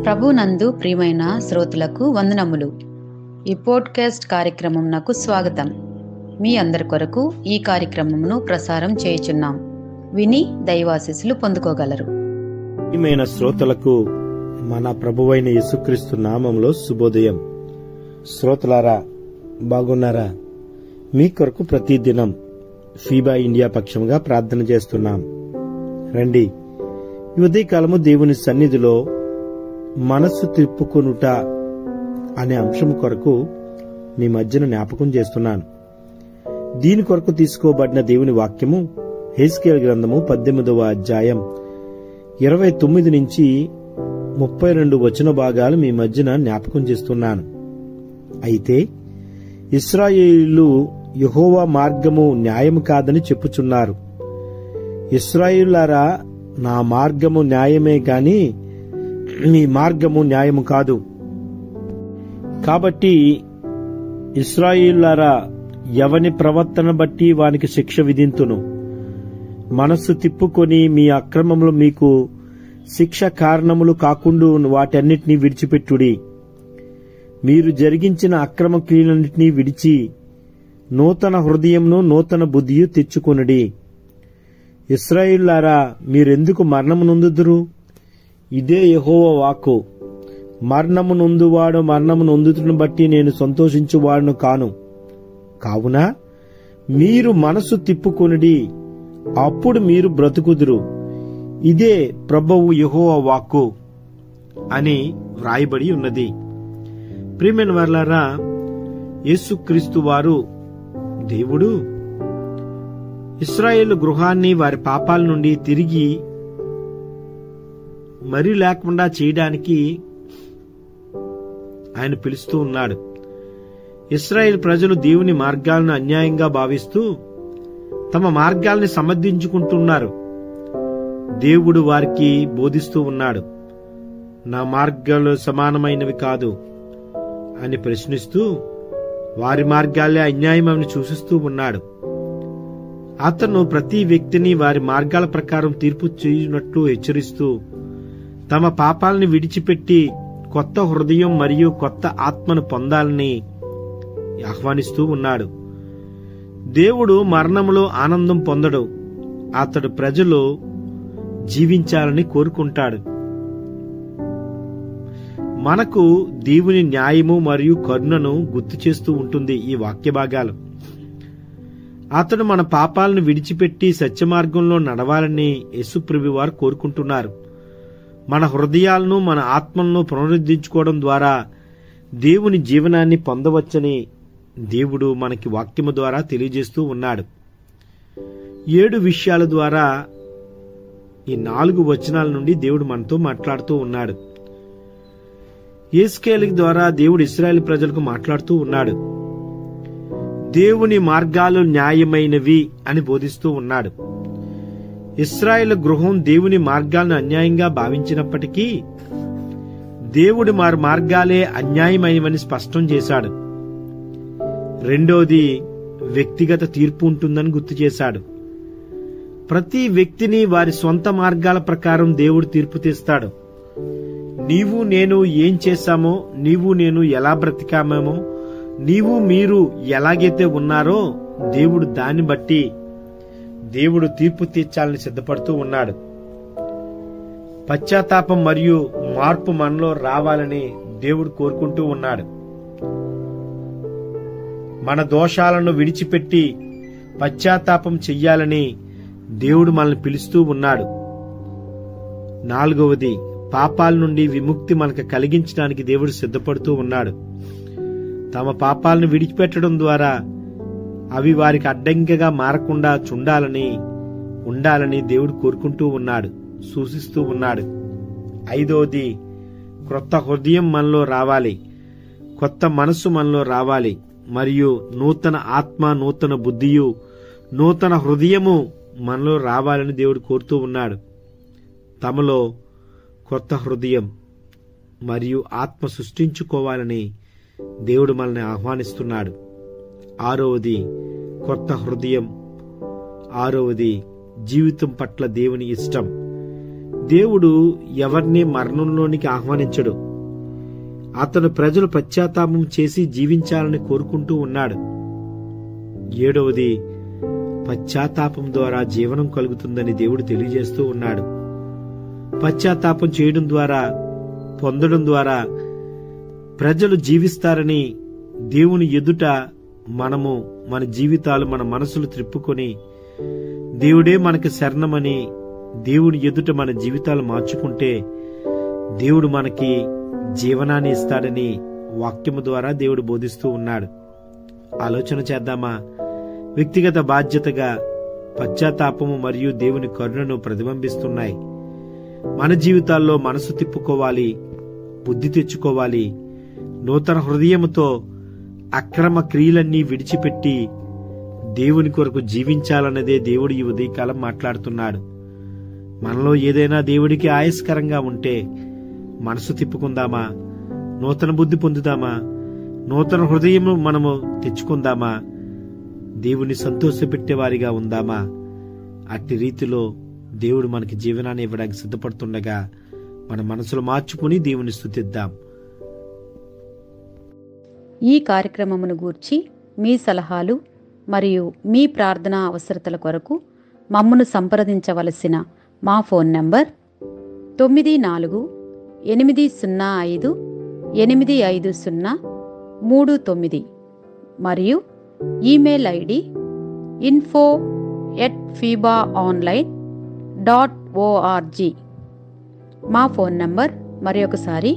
ప్రభునందు ప్రియమైన శ్రోతలకు వందనములు. ఈ పోడ్కాస్ట్ కార్యక్రమంనకు స్వాగతం. మీ అందరి కొరకు ఈ కార్యక్రమమును ప్రసారం చేయుచున్నాం. విని దైవాశీస్సులు పొందుకోగలరు. ప్రియమైన శ్రోతలకు మన ప్రభువైన యేసుక్రీస్తు నామములో శుభోదయం. శ్రోతలారా, బాగున్నారా? మీ కొరకు ప్రతిదినం ఫీబా ఇండియా పక్షంగా ప్రార్థన చేస్తున్నాం. రండి, ఈ ఉదయకాలము దేవుని సన్నిధిలో మనస్సు తిప్పుకొనుట అనే అంశం కొరకు మీ మధ్యన జ్ఞాపకం చేస్తున్నాను. దీని కొరకు తీసుకోబడిన దేవుని వాక్యము హెస్కేలు గ్రంథము 18వ అధ్యాయం 29 నుంచి 32 వచన భాగాలు మీ మధ్యన జ్ఞాపకం చేస్తున్నాను. అయితే ఇశ్రాయేలీయులు యెహోవా మార్గము న్యాయము కాదని చెప్పుచున్నారు. ఇశ్రాయేలులారా, నా మార్గము న్యాయమే గాని మీ మార్గము న్యాయము కాదు. కాబట్టి ఇశ్రాయేలులారా, ఎవని ప్రవర్తన బట్టి వానికి శిక్ష విధింతును. మనస్సు తిప్పుకొని మీ అక్రమములు మీకు శిక్ష కారణములు కాకుండా వాటన్నిటినీ విడిచిపెట్టుడి. మీరు జరిగించిన అక్రమ క్రియలన్నిటినీ విడిచి నూతన హృదయంను నూతన బుద్ధియు తెచ్చుకొనుడి. ఇశ్రాయేలులారా, మీరెందుకు మరణము నొందుదురు? ఇదే యెహోవా వాక్కు. మరణము నొందువాడు మరణము నొందుతును బట్టి నేను సంతోషించువాడును కాను. కావున మీరు మనసు తిప్పుకొనుడి, అప్పుడు మీరు బ్రతుకుదురు. ఇదే ప్రభువు యెహోవా వాక్కు అని వ్రాయబడి ఉన్నది. ప్రియమైన వారలారా, యేసుక్రీస్తు వారు దేవుడు ఇశ్రాయేలు గృహాన్ని వారి పాపాల నుండి తిరిగి మరీ లేకుండా చేయడానికి ఆయన పిలుస్తూ ఉన్నాడు. ఇశ్రాయేల్ ప్రజలు దేవుని మార్గాలను అన్యాయంగా భావిస్తూ తమ మార్గాల్ని సమర్థించుకుంటున్నారు. దేవుడు వారికి బోధిస్తూ ఉన్నాడు. నా మార్గాలు సమానమైనవి కాదు అని ప్రశ్నిస్తూ వారి మార్గాలే అన్యాయమని సూచిస్తూ ఉన్నాడు. అతను ప్రతి వ్యక్తిని వారి మార్గాల ప్రకారం తీర్పు చేయునట్లు హెచ్చరిస్తూ తమ పాపాలని విడిచిపెట్టి కొత్త హృదయం మరియు కొత్త ఆత్మను పొందాలని ఆహ్వానిస్తూ ఉన్నాడు. దేవుడు మరణములో ఆనందం పొందడు. అతడు ప్రజలు జీవించాలని కోరుకుంటాడు. మనకు దేవుని న్యాయము మరియు కరుణను గుర్తు చేస్తూ ఉంటుంది ఈ వాక్య భాగాలు. అతడు మన పాపాలను విడిచిపెట్టి సత్యమార్గంలో నడవాలని యేసుప్రభు వారు కోరుకుంటున్నారు. మన హృదయాలను మన ఆత్మలను పునరుద్ధరించుకోవడం ద్వారా దేవుని జీవనాన్ని పొందవచ్చని దేవుడు మనకి వాక్యము ద్వారా తెలియజేస్తూ ఉన్నాడు. 7 విషయాల ద్వారా ఈ 4 వచనాల నుండి దేవుడు మనతో మాట్లాడుతూ ఉన్నాడు. హెస్కేలు ద్వారా దేవుడు ఇశ్రాయేలు ప్రజలకు మాట్లాడుతూ ఉన్నాడు. దేవుని మార్గాలు న్యాయమైనవి అని బోధిస్తూ ఉన్నాడు. ఇశ్రాయేలు గృహం దేవుని మార్గాలను అన్యాయంగా భావించినప్పటికీ దేవుడి మార్గాలే అన్యాయమైనవని స్పష్టం చేశాడు. రెండోది, వ్యక్తిగత తీర్పు ఉంటుందని గుర్తు చేశాడు. ప్రతి వ్యక్తిని వారి సొంత మార్గాల ప్రకారం దేవుడు తీర్పు తీస్తాడు. నీవు నేను ఏం చేశామో, నీవు నేను ఎలా బ్రతికామేమో, నీవు మీరు ఎలాగైతే ఉన్నారో దేవుడు దాన్ని బట్టి దేవుడు తీర్పు తీర్చాలని సిద్ధపడుతూ ఉన్నాడు. పశ్చాత్తాపం మరియు మార్పు మనలో రావాలని దేవుడు కోరుకుంటూ ఉన్నాడు. మన దోషాలను విడిచిపెట్టి పశ్చాత్తాపం చెయ్యాలని దేవుడు మనల్ని పిలుస్తూ ఉన్నాడు. 4వది, పాపాల నుండి విముక్తి మనకు కలిగించడానికి దేవుడు సిద్ధపడుతూ ఉన్నాడు. తమ పాపాలను విడిచిపెట్టడం ద్వారా అవి వారికి అడ్డంకిగా మారకుండా ఉండాలని దేవుడు కోరుకుంటూ ఉన్నాడు, సూచిస్తూ ఉన్నాడు. 5వది, క్రొత్త హృదయం మనలో రావాలి, కొత్త మనస్సు మనలో రావాలి మరియు నూతన ఆత్మ, నూతన బుద్ధియు, నూతన హృదయము మనలో రావాలని దేవుడు కోరుతూ ఉన్నాడు. తమలో కొత్త హృదయం మరియు ఆత్మ సృష్టించుకోవాలని దేవుడు మనల్ని ఆహ్వానిస్తున్నాడు. 6వది, కొత్త హృదయం. 6వది, జీవితం పట్ల దేవుని ఇష్టం. దేవుడు ఎవరిని మరణంలోనికి ఆహ్వానించడు. అతను ప్రజలు పశ్చాత్తాపం చేసి జీవించాలని కోరుకుంటూ ఉన్నాడు. 7వది, పశ్చాత్తాపం ద్వారా జీవనం కలుగుతుందని దేవుడు తెలియజేస్తూ ఉన్నాడు. పశ్చాత్తాపం చేయడం ద్వారా, పొందడం ద్వారా ప్రజలు జీవిస్తారని దేవుని ఎదుట మనము మన జీవితాలు, మన మనసులు త్రిప్పుకొని దేవుడే మనకి శరణమని దేవుని ఎదుట మన జీవితాలు మార్చుకుంటే దేవుడు మనకి జీవనాన్ని ఇస్తాడని వాక్యము ద్వారా దేవుడు బోధిస్తూ ఉన్నాడు. ఆలోచన చేద్దామా? వ్యక్తిగత బాధ్యతగా పశ్చాత్తాపము మరియు దేవుని కరుణను ప్రతిబింబిస్తున్నాయి. మన జీవితాల్లో మనసు తిప్పుకోవాలి, బుద్ధి తెచ్చుకోవాలి. నూతన హృదయముతో అక్రమ క్రియలన్నీ విడిచిపెట్టి దేవుని కొరకు జీవించాలన్నదే దేవుడు ఈ ఉదయకాలం మాట్లాడుతున్నాడు. మనలో ఏదైనా దేవుడికి ఆయస్కరంగా ఉంటే మనసు తిప్పుకుందామా? నూతన బుద్ధి పొందుదామా? నూతన హృదయము మనము తెచ్చుకుందామా? దేవుని సంతోషపెట్టేవారిగా ఉందామా? అట్టి రీతిలో దేవుడు మనకి జీవనాన్ని ఇవ్వడానికి సిద్ధపడుతుండగా మన మనసులు మార్చుకుని దేవుని స్తుతిద్దాం. ఈ కార్యక్రమమును గూర్చి మీ సలహాలు మరియు మీ ప్రార్థనా అవసరతల కొరకు మమ్మను సంప్రదించవలసిన మా ఫోన్ నంబర్ 9480585039 మరియు ఈమెయిల్ ఐడి info@fibaonline.org. మా ఫోన్ నంబర్ మరొకసారి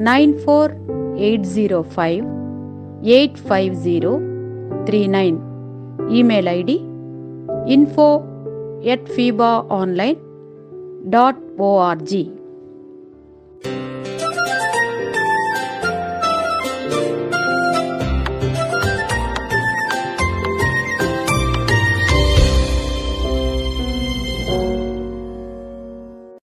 9480585039. Email ID info@fibaonline.org.